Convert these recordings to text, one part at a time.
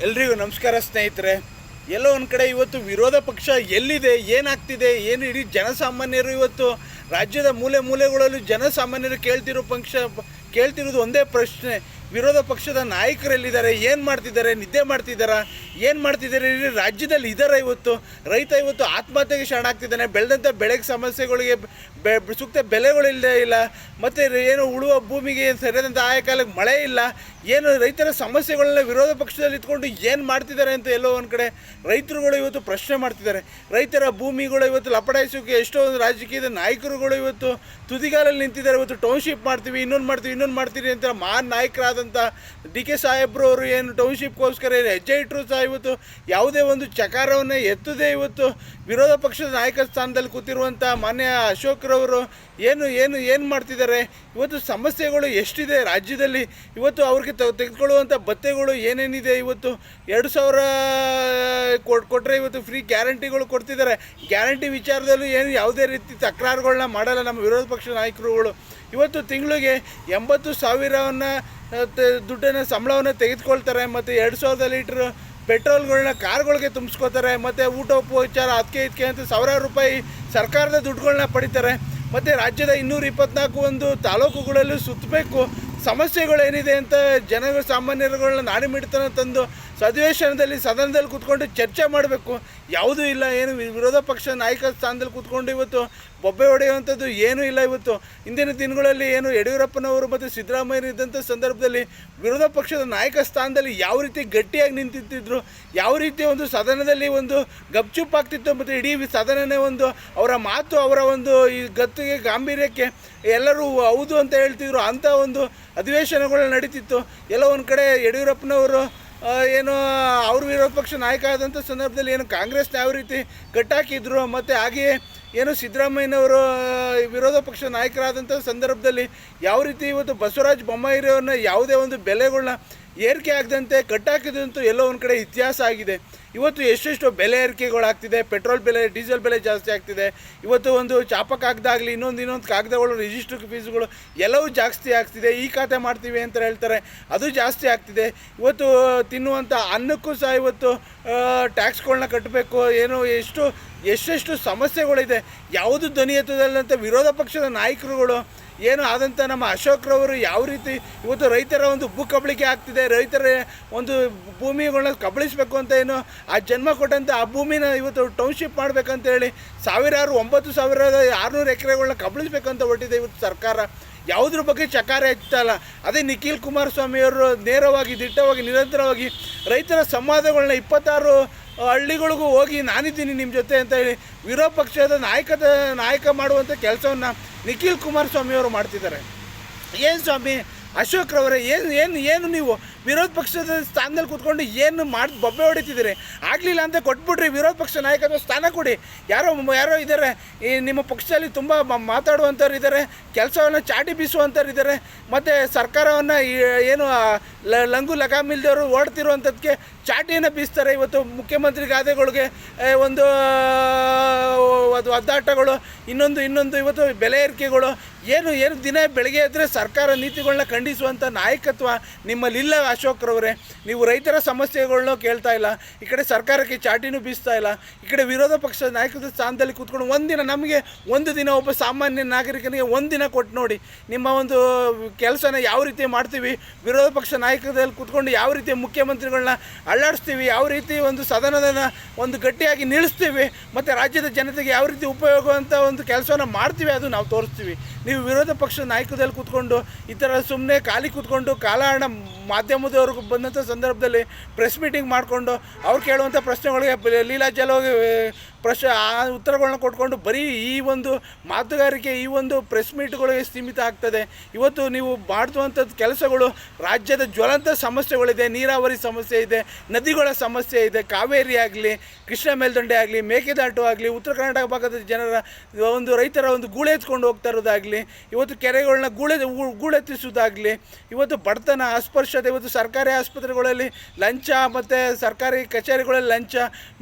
ಎಲ್ರಿಗೂ ನಮಸ್ಕಾರ ಸ್ನೇಹಿತರೆ. ಎಲ್ಲೋ ಒಂದು ಕಡೆ ಇವತ್ತು ವಿರೋಧ ಪಕ್ಷ ಎಲ್ಲಿದೆ, ಏನಾಗ್ತಿದೆ, ಏನು ಇಡೀ ಜನಸಾಮಾನ್ಯರು ಇವತ್ತು ರಾಜ್ಯದ ಮೂಲೆ ಮೂಲೆಗಳಲ್ಲೂ ಜನಸಾಮಾನ್ಯರು ಕೇಳ್ತಿರೋದು ಒಂದೇ ಪ್ರಶ್ನೆ: ವಿರೋಧ ಪಕ್ಷದ ನಾಯಕರೆಲ್ಲಿದ್ದಾರೆ, ಏನು ಮಾಡ್ತಿದ್ದಾರೆ, ನಿದ್ದೆ ಮಾಡ್ತಿದ್ದಾರಾ, ಏನು ಮಾಡ್ತಿದ್ದಾರೆ, ಇಡೀ ರಾಜ್ಯದಲ್ಲಿ ಇದ್ದಾರೆ. ಇವತ್ತು ರೈತ ಇವತ್ತು ಆತ್ಮಹತ್ಯೆಗೆ ಶರಣಾಗ್ತಿದ್ದಾನೆ. ಬೆಳೆದಂಥ ಬೆಳೆಗೆ ಸಮಸ್ಯೆಗಳಿಗೆ ಸೂಕ್ತ ಬೆಲೆಗಳಿಲ್ಲದೆ ಇಲ್ಲ, ಮತ್ತು ಏನು ಉಳುವ ಭೂಮಿಗೆ ಸರಿಯಾದಂಥ ಆಯಾ ಕಾಲಕ್ಕೆ ಮಳೆ ಇಲ್ಲ. ಏನು ರೈತರ ಸಮಸ್ಯೆಗಳನ್ನ ವಿರೋಧ ಪಕ್ಷದಲ್ಲಿ ಇಟ್ಕೊಂಡು ಏನು ಮಾಡ್ತಿದ್ದಾರೆ ಅಂತ ಎಲ್ಲೋ ಒಂದು ಕಡೆ ರೈತರುಗಳು ಇವತ್ತು ಪ್ರಶ್ನೆ ಮಾಡ್ತಿದ್ದಾರೆ. ರೈತರ ಭೂಮಿಗಳು ಇವತ್ತು ಲಪಡಾಯಿಸೋಕೆ ಎಷ್ಟೊಂದು ರಾಜಕೀಯದ ನಾಯಕರುಗಳು ಇವತ್ತು ತುದಿಗಾಲಲ್ಲಿ ನಿಂತಿದ್ದಾರೆ. ಇವತ್ತು ಟೌನ್ಶಿಪ್ ಮಾಡ್ತೀವಿ, ಇನ್ನೊಂದು ಮಾಡ್ತೀವಿ ಅಂತ ಮಹಾನ್ ನಾಯಕರಾದಂಥ ಡಿ ಕೆ ಸಾಹೇಬ್ರು ಅವರು ಏನು ಟೌನ್ಶಿಪ್ಗೋಸ್ಕರ ಹೆಜ್ಜೆ ಇಟ್ಟರು ಸಹ ಇವತ್ತು ಯಾವುದೇ ಒಂದು ಚಕಾರವನ್ನು ಎತ್ತದೇ ಇವತ್ತು ವಿರೋಧ ಪಕ್ಷದ ನಾಯಕ ಸ್ಥಾನದಲ್ಲಿ ಕೂತಿರುವಂಥ ಮಾನ್ಯ ಅಶೋಕ್ರವರು ಏನು ಮಾಡ್ತಿದ್ದಾರೆ. ಇವತ್ತು ಸಮಸ್ಯೆಗಳು ಎಷ್ಟಿದೆ ರಾಜ್ಯದಲ್ಲಿ. ಇವತ್ತು ಅವ್ರಿಗೆ ತೆಗೆದುಕೊಳ್ಳುವಂಥ ಭತ್ಯೆಗಳು ಏನೇನಿದೆ. ಇವತ್ತು 2000 ಕೊಟ್ಟರೆ ಇವತ್ತು ಫ್ರೀ ಗ್ಯಾರಂಟಿಗಳು ಕೊಡ್ತಿದ್ದಾರೆ. ಗ್ಯಾರಂಟಿ ವಿಚಾರದಲ್ಲೂ ಯಾವುದೇ ರೀತಿ ತಕರಾರುಗಳನ್ನ ಮಾಡಲ್ಲ ನಮ್ಮ ವಿರೋಧ ಪಕ್ಷದ ನಾಯಕರುಗಳು. ಇವತ್ತು ತಿಂಗಳಿಗೆ 80,000 ದುಡ್ಡನ್ನು ಸಂಬಳವನ್ನು ತೆಗೆದುಕೊಳ್ತಾರೆ. ಮತ್ತು 2,000 ಲೀಟ್ರ್ ಪೆಟ್ರೋಲ್ಗಳನ್ನ ಕಾರ್ಗಳಿಗೆ ತುಂಬಿಸ್ಕೋತಾರೆ. ಮತ್ತು ಊಟ ಉಪಚಾರ ಅದಕ್ಕೆ ಇದಕ್ಕೆ ಅಂತ ಸಾವಿರಾರು ರೂಪಾಯಿ ಸರ್ಕಾರದ ದುಡ್ಡುಗಳನ್ನ ಪಡಿತಾರೆ. ಮತ್ತು ರಾಜ್ಯದ 224 ತಾಲೂಕುಗಳಲ್ಲೂ ಸುತ್ತಬೇಕು. ಸಮಸ್ಯೆಗಳೇನಿದೆ ಅಂತ ಸಾಮಾನ್ಯರುಗಳನ್ನ ನಾಡಿಮಿಡ್ತನ ತಂದು ಅಧಿವೇಶನದಲ್ಲಿ ಸದನದಲ್ಲಿ ಕೂತ್ಕೊಂಡು ಚರ್ಚೆ ಮಾಡಬೇಕು. ಯಾವುದೂ ಇಲ್ಲ. ಏನು ವಿರೋಧ ಪಕ್ಷ ನಾಯಕ ಸ್ಥಾನದಲ್ಲಿ ಕೂತ್ಕೊಂಡು ಇವತ್ತು ಬೊಬ್ಬೆ ಹೊಡೆಯುವಂಥದ್ದು ಏನೂ ಇಲ್ಲ. ಇವತ್ತು ಇಂದಿನ ದಿನಗಳಲ್ಲಿ ಏನು ಯಡಿಯೂರಪ್ಪನವರು ಮತ್ತು ಸಿದ್ದರಾಮಯ್ಯ ಇದ್ದಂಥ ಸಂದರ್ಭದಲ್ಲಿ ವಿರೋಧ ಪಕ್ಷದ ನಾಯಕ ಸ್ಥಾನದಲ್ಲಿ ಯಾವ ರೀತಿ ಗಟ್ಟಿಯಾಗಿ ನಿಂತಿದ್ದರು, ಯಾವ ರೀತಿ ಒಂದು ಸದನದಲ್ಲಿ ಒಂದು ಗಪ್ಚುಪ್ ಆಗ್ತಿತ್ತು, ಮತ್ತು ಇಡೀ ಸದನನೇ ಒಂದು ಅವರ ಮಾತು, ಅವರ ಒಂದು ಈ ಗತ್ತಿಗೆ ಗಾಂಭೀರ್ಯಕ್ಕೆ ಎಲ್ಲರೂ ಹೌದು ಅಂತ ಹೇಳ್ತಿದ್ರು. ಅಂಥ ಒಂದು ಅಧಿವೇಶನಗಳು ನಡೀತಿತ್ತು. ಎಲ್ಲ ಒಂದು ಕಡೆ ಯಡಿಯೂರಪ್ಪನವರು ಏನು ಅವ್ರ ವಿರೋಧ ಪಕ್ಷ ನಾಯಕ ಆದಂಥ ಸಂದರ್ಭದಲ್ಲಿ ಏನು ಕಾಂಗ್ರೆಸ್ನ ಯಾವ ರೀತಿ ಕಟ್ಟಾಕಿದ್ರು, ಮತ್ತು ಹಾಗೆಯೇ ಏನು ಸಿದ್ದರಾಮಯ್ಯನವರು ವಿರೋಧ ಪಕ್ಷ ನಾಯಕರಾದಂಥ ಸಂದರ್ಭದಲ್ಲಿ ಯಾವ ರೀತಿ ಇವತ್ತು ಬಸವರಾಜ ಬೊಮ್ಮಾಯಿರವ್ರನ್ನ ಯಾವುದೇ ಒಂದು ಬೆಲೆಗಳನ್ನ ಏರಿಕೆ ಆಗದಂತೆ ಕಟ್ಟಾಕಿದಂತೂ ಎಲ್ಲೋ ಒಂದು ಕಡೆ ಇತಿಹಾಸ ಆಗಿದೆ. ಇವತ್ತು ಎಷ್ಟೆಷ್ಟು ಬೆಲೆ ಏರಿಕೆಗಳಾಗ್ತಿದೆ. ಪೆಟ್ರೋಲ್ ಬೆಲೆ, ಡೀಸೆಲ್ ಬೆಲೆ ಜಾಸ್ತಿ ಆಗ್ತಿದೆ. ಇವತ್ತು ಒಂದು ಚಾಪ ಕಾಗದಾಗಲಿ ಇನ್ನೊಂದು ಕಾಗದಗಳು, ರಿಜಿಸ್ಟ್ರ್ ಫೀಸ್ಗಳು ಎಲ್ಲವೂ ಜಾಸ್ತಿ ಆಗ್ತಿದೆ. ಈ ಖಾತೆ ಮಾಡ್ತೀವಿ ಅಂತ ಹೇಳ್ತಾರೆ, ಅದು ಜಾಸ್ತಿ ಆಗ್ತಿದೆ. ಇವತ್ತು ತಿನ್ನುವಂಥ ಅನ್ನಕ್ಕೂ ಸಹ ಇವತ್ತು ಟ್ಯಾಕ್ಸ್ಗಳನ್ನ ಕಟ್ಟಬೇಕು. ಏನು ಎಷ್ಟೆಷ್ಟು ಸಮಸ್ಯೆಗಳಿದೆ. ಯಾವುದು ಧ್ವನಿ ಎತ್ತದಲ್ಲಂತ ವಿರೋಧ ಪಕ್ಷದ ನಾಯಕರುಗಳು ಏನು ಆದಂಥ ನಮ್ಮ ಅಶೋಕ್ರವರು ಯಾವ ರೀತಿ ಇವತ್ತು ರೈತರ ಒಂದು ಭೂ ಕಬಳಿಕೆ ಆಗ್ತಿದೆ, ರೈತರ ಒಂದು ಭೂಮಿಗಳನ್ನ ಕಬಳಿಸಬೇಕು ಅಂತ ಏನು ಆ ಜನ್ಮ ಕೊಟ್ಟಂಥ ಆ ಭೂಮಿನ ಇವತ್ತು ಟೌನ್ಶಿಪ್ ಮಾಡಬೇಕಂತೇಳಿ 9,600 ಎಕರೆಗಳನ್ನ ಕಬಳಿಸ್ಬೇಕಂತ ಹೊರಟಿದೆ ಇವತ್ತು ಸರ್ಕಾರ. ಯಾವುದ್ರ ಬಗ್ಗೆ ಚಕಾರ ಎತ್ತಲ್ಲ. ಅದೇ ನಿಖಿಲ್ ಕುಮಾರಸ್ವಾಮಿಯವರು ನೇರವಾಗಿ, ದಿಟ್ಟವಾಗಿ, ನಿರಂತರವಾಗಿ ರೈತರ ಸಂವಾದಗಳನ್ನ 26 ಹಳ್ಳಿಗಳಿಗೂ ಹೋಗಿ ನಾನಿದ್ದೀನಿ ನಿಮ್ಮ ಜೊತೆ ಅಂತ ಹೇಳಿ ವಿರೋಧ ಪಕ್ಷದ ನಾಯಕ ಮಾಡುವಂಥ ಕೆಲಸವನ್ನು ನಿಖಿಲ್ ಕುಮಾರಸ್ವಾಮಿಯವರು ಮಾಡ್ತಿದ್ದಾರೆ. ಏನು ಸ್ವಾಮಿ ಅಶೋಕ್ರವರೇ, ಏನು ನೀವು ವಿರೋಧ ಪಕ್ಷದ ಸ್ಥಾನದಲ್ಲಿ ಕೂತ್ಕೊಂಡು ಏನು ಬೊಬ್ಬೆ ಹೊಡಿತಿದ್ದೀರಿ? ಆಗಲಿಲ್ಲ ಅಂತ ಕೊಟ್ಬಿಟ್ರಿ, ವಿರೋಧ ಪಕ್ಷ ನಾಯಕತ್ವ ಸ್ಥಾನ ಕೊಡಿ. ಯಾರೋ ಇದ್ದಾರೆ ಈ ನಿಮ್ಮ ಪಕ್ಷದಲ್ಲಿ ತುಂಬ ಮಾತಾಡುವಂಥವ್ರು ಇದ್ದಾರೆ, ಕೆಲಸವನ್ನು ಚಾಟಿ ಬೀಸುವಂಥವ್ರು ಇದ್ದಾರೆ, ಮತ್ತು ಸರ್ಕಾರವನ್ನು ಏನು ಲಂಗು ಲಗಾಮಿಲ್ದವರು ಓಡ್ತಿರುವಂಥದ್ದಕ್ಕೆ ಚಾಟಿಯನ್ನು ಬೀಸ್ತಾರೆ. ಇವತ್ತು ಮುಖ್ಯಮಂತ್ರಿ ಗಾದೆಗಳಿಗೆ ಒಂದು ಒದ್ದಾಟಗಳು, ಇನ್ನೊಂದು ಇವತ್ತು ಬೆಲೆ ಏರಿಕೆಗಳು, ಏನು ದಿನ ಬೆಳಗ್ಗೆ ಎದ್ದರೆ ಸರ್ಕಾರ ನೀತಿಗಳನ್ನ ಖಂಡಿಸುವಂಥ ನಾಯಕತ್ವ ನಿಮ್ಮಲ್ಲಿಲ್ಲ ಅಶೋಕ್ರವರೇ. ನೀವು ರೈತರ ಸಮಸ್ಯೆಗಳನ್ನೂ ಕೇಳ್ತಾ ಇಲ್ಲ, ಈ ಕಡೆ ಸರ್ಕಾರಕ್ಕೆ ಚಾಟಿನೂ ಬೀಸ್ತಾ ಇಲ್ಲ, ಈ ಕಡೆ ವಿರೋಧ ಪಕ್ಷದ ನಾಯಕತ್ವ ಸ್ಥಾನದಲ್ಲಿ ಕೂತ್ಕೊಂಡು ನಮಗೆ ಒಂದು ದಿನ ಒಬ್ಬ ಸಾಮಾನ್ಯ ನಾಗರಿಕನಿಗೆ ಒಂದಿನ ಕೊಟ್ಟು ನೋಡಿ ನಿಮ್ಮ ಒಂದು ಕೆಲಸನ ಯಾವ ರೀತಿ ಮಾಡ್ತೀವಿ, ವಿರೋಧ ಪಕ್ಷ ನಾಯಕದಲ್ಲಿ ಕೂತ್ಕೊಂಡು ಯಾವ ರೀತಿ ಮುಖ್ಯಮಂತ್ರಿಗಳನ್ನ ಅಲ್ಲಾಡಿಸ್ತೀವಿ, ಯಾವ ರೀತಿ ಒಂದು ಸದನದ ಒಂದು ಗಟ್ಟಿಯಾಗಿ ನಿಲ್ಲಿಸ್ತೀವಿ, ಮತ್ತು ರಾಜ್ಯದ ಜನತೆಗೆ ಯಾವ ರೀತಿ ಉಪಯೋಗ ಅಂತ ಒಂದು ಕೆಲಸವನ್ನು ಮಾಡ್ತೀವಿ, ಅದು ನಾವು ತೋರಿಸ್ತೀವಿ. ನೀವು ವಿರೋಧ ಪಕ್ಷದ ನಾಯಕದಲ್ಲಿ ಕೂತ್ಕೊಂಡು ಈ ಥರ ಸುಮ್ಮನೆ ಖಾಲಿ ಕೂತ್ಕೊಂಡು ಕಾಲಹರಣ ಮಾಧ್ಯಮದವ್ರಿಗೆ ಬಂದಂಥ ಸಂದರ್ಭದಲ್ಲಿ ಪ್ರೆಸ್ ಮೀಟಿಂಗ್ ಮಾಡಿಕೊಂಡು ಅವ್ರು ಕೇಳುವಂಥ ಪ್ರಶ್ನೆಗಳಿಗೆ ಲೀಲಾಜಲವಾಗಿ ಉತ್ತರಗಳನ್ನ ಕೊಟ್ಕೊಂಡು ಬರೀ ಈ ಒಂದು ಮಾತುಗಾರಿಕೆ, ಈ ಒಂದು ಪ್ರೆಸ್ ಮೀಟ್ಗಳಿಗೆ ಸೀಮಿತ ಆಗ್ತದೆ. ಇವತ್ತು ನೀವು ಮಾಡುವಂಥದ್ದು ಕೆಲಸಗಳು ರಾಜ್ಯದ ಜ್ವಲಂತ ಸಮಸ್ಯೆಗಳಿದೆ. ನೀರಾವರಿ ಸಮಸ್ಯೆ ಇದೆ, ನದಿಗಳ ಸಮಸ್ಯೆ ಇದೆ, ಕಾವೇರಿ ಆಗಲಿ, ಕೃಷ್ಣ ಮೇಲ್ದಂಡೆ ಆಗಲಿ, ಮೇಕೆದಾಟು ಆಗಲಿ, ಉತ್ತರ ಕರ್ನಾಟಕ ಭಾಗದ ಜನರ ಒಂದು ರೈತರ ಒಂದು ಗೂಳೆತ್ಕೊಂಡು ಹೋಗ್ತಾ ಇರೋದಾಗಲಿ, ಇವತ್ತು ಕೆರೆಗಳನ್ನ ಗೂಳೆತ್ತಿಸೋದಾಗಲಿ, ಇವತ್ತು ಬಡತನ, ಅಸ್ಪೃಶ್ಯತೆ ಆಗ್ತದೆ. ಇವತ್ತು ಸರ್ಕಾರಿ ಆಸ್ಪತ್ರೆಗಳಲ್ಲಿ ಲಂಚ ಮತ್ತು ಸರ್ಕಾರಿ ಕಚೇರಿಗಳಲ್ಲಿ ಲಂಚ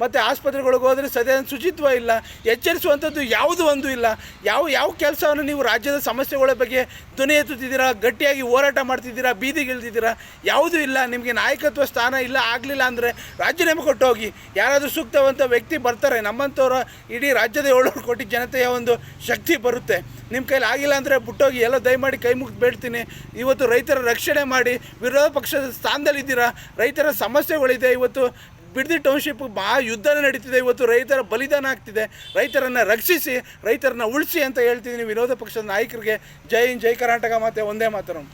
ಮತ್ತು ಆಸ್ಪತ್ರೆಗಳಿಗೆ ಹೋದರೆ ಸರಿಯಾದ ಶುಚಿತ್ವ ಇಲ್ಲ, ಎಚ್ಚರಿಸುವಂಥದ್ದು ಯಾವುದೂ ಒಂದು ಇಲ್ಲ. ಯಾವ ಕೆಲಸವನ್ನು ನೀವು ರಾಜ್ಯದ ಸಮಸ್ಯೆಗಳ ಬಗ್ಗೆ ಧ್ವನಿ ಎತ್ತುತ್ತಿದ್ದೀರಾ, ಗಟ್ಟಿಯಾಗಿ ಹೋರಾಟ ಮಾಡ್ತಿದ್ದೀರಾ, ಬೀದಿಗಿಳಿದಿದ್ದೀರಾ? ಯಾವುದೂ ಇಲ್ಲ. ನಿಮಗೆ ನಾಯಕತ್ವ ಸ್ಥಾನ ಇಲ್ಲ, ಆಗಲಿಲ್ಲ ಅಂದರೆ ರಾಜೀನಾಮೆ ಕೊಟ್ಟು ಹೋಗಿ. ಯಾರಾದರೂ ಸೂಕ್ತವಂತ ವ್ಯಕ್ತಿ ಬರ್ತಾರೆ, ನಮ್ಮಂಥವ್ರ ಇಡೀ ರಾಜ್ಯದ 700 ಕೋಟಿ ಜನತೆಯ ಒಂದು ಶಕ್ತಿ ಬರುತ್ತೆ. ನಿಮ್ಮ ಕೈಲಿ ಆಗಿಲ್ಲ ಅಂದರೆ ಬಿಟ್ಟೋಗಿ. ಎಲ್ಲ ದಯಮಾಡಿ ಕೈ ಮುಗಿದು ಬೇಡ್ತೀನಿ. ಇವತ್ತು ರೈತರ ರಕ್ಷಣೆ ಮಾಡಿ, ವಿರೋಧ ಪಕ್ಷದ ಸ್ಥಾನದಲ್ಲಿದ್ದೀರಾ. ರೈತರ ಸಮಸ್ಯೆಗಳಿದೆ. ಇವತ್ತು ಬಿಡದಿ ಟೌನ್ಶಿಪ್ ಯುದ್ಧನೇ ನಡೀತಿದೆ. ಇವತ್ತು ರೈತರ ಬಲಿದಾನ ಆಗ್ತಿದೆ. ರೈತರನ್ನು ರಕ್ಷಿಸಿ, ರೈತರನ್ನು ಉಳಿಸಿ ಅಂತ ಹೇಳ್ತಿದ್ದೀನಿ ವಿರೋಧ ಪಕ್ಷದ ನಾಯಕರಿಗೆ. ಜೈ ಹಿಂದ್, ಜೈ ಕರ್ನಾಟಕ, ಮತ್ತು ಒಂದೇ ಮಾತರಂ.